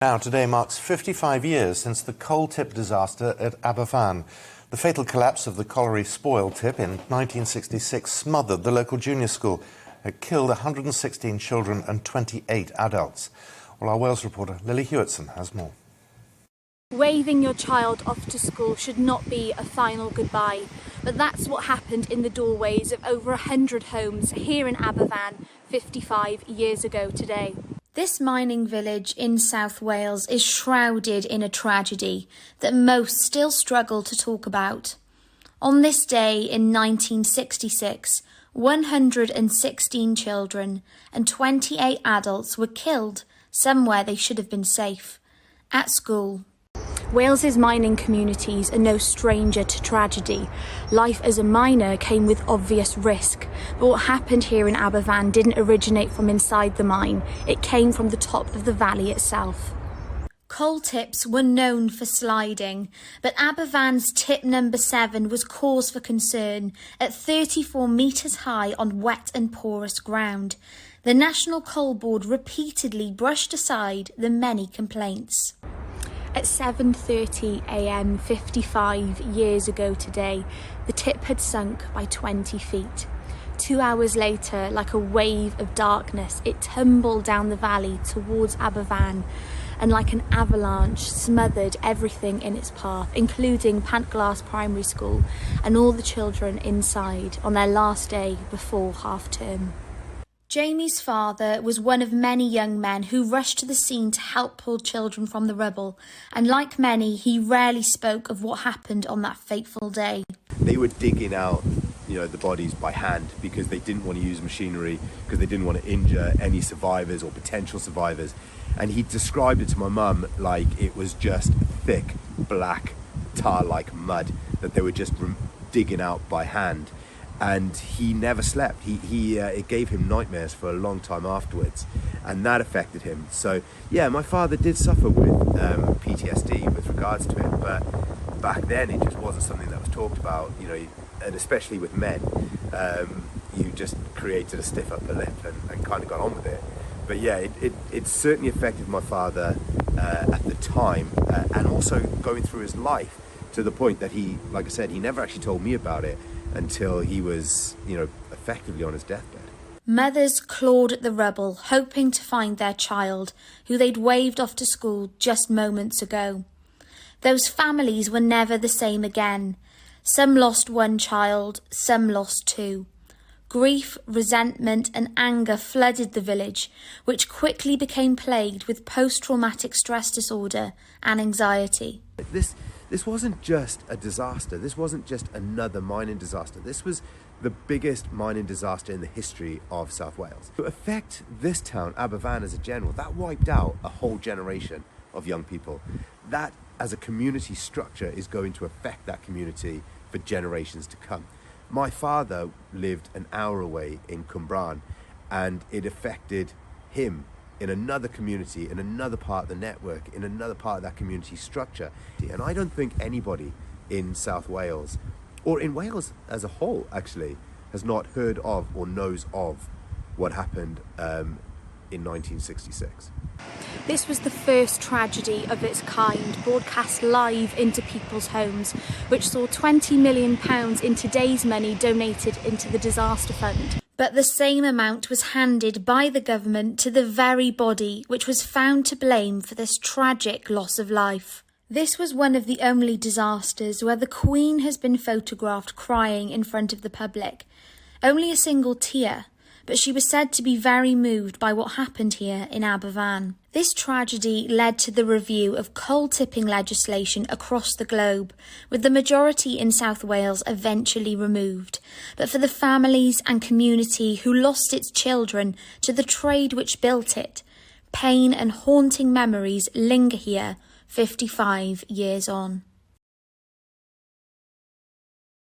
Now, today marks 55 years since the coal tip disaster at Aberfan. The fatal collapse of the colliery spoil tip in 1966 smothered the local junior school. It killed 116 children and 28 adults. Well, our Wales reporter Lily Hewitson has more. Waving your child off to school should not be a final goodbye, but that's what happened in the doorways of over 100 homes here in Aberfan 55 years ago today. This mining village in South Wales is shrouded in a tragedy that most still struggle to talk about. On this day in 1966, 116 children and 28 adults were killed somewhere they should have been safe, at school. Wales's mining communities are no stranger to tragedy. Life as a miner came with obvious risk, but what happened here in Aberfan didn't originate from inside the mine, it came from the top of the valley itself. Coal tips were known for sliding, but Aberfan's tip number 7 was cause for concern at 34 metres high on wet and porous ground. The National Coal Board repeatedly brushed aside the many complaints. At 7:30 a.m. 55 years ago today, the tip had sunk by 20 feet. 2 hours later, like a wave of darkness, it tumbled down the valley towards Aberfan and like an avalanche smothered everything in its path, including Pantglas Primary School and all the children inside on their last day before half-term. Jamie's father was one of many young men who rushed to the scene to help pull children from the rubble, and like many, he rarely spoke of what happened on that fateful day. They were digging out, the bodies by hand because they didn't want to use machinery, because they didn't want to injure any survivors or potential survivors. And he described it to my mum like it was just thick, black, tar-like mud that they were just digging out by hand. And he never slept. It gave him nightmares for a long time afterwards, and that affected him. So yeah, my father did suffer with PTSD with regards to it, but back then it just wasn't something that was talked about, and especially with men. You just created a stiff upper lip and kind of got on with it. But yeah, it certainly affected my father at the time, and also going through his life to the point that he, like I said, he never actually told me about it until he was, effectively on his deathbed. Mothers clawed at the rubble, hoping to find their child, who they'd waved off to school just moments ago. Those families were never the same again. Some lost one child, some lost 2. Grief, resentment and anger flooded the village, which quickly became plagued with post-traumatic stress disorder and anxiety. This wasn't just a disaster. This wasn't just another mining disaster. This was the biggest mining disaster in the history of South Wales. To affect this town, Aberfan as a general, that wiped out a whole generation of young people. That, as a community structure, is going to affect that community for generations to come. My father lived an hour away in Cwmbran, and it affected him in another community, in another part of the network, in another part of that community structure. And I don't think anybody in South Wales, or in Wales as a whole actually, has not heard of or knows of what happened in 1966. This was the first tragedy of its kind, broadcast live into people's homes, which saw £20 million in today's money donated into the disaster fund. But the same amount was handed by the government to the very body which was found to blame for this tragic loss of life. This was one of the only disasters where the Queen has been photographed crying in front of the public. Only a single tear, but she was said to be very moved by what happened here in Aberfan. This tragedy led to the review of coal tipping legislation across the globe, with the majority in South Wales eventually removed. But for the families and community who lost its children to the trade which built it, pain and haunting memories linger here 55 years on.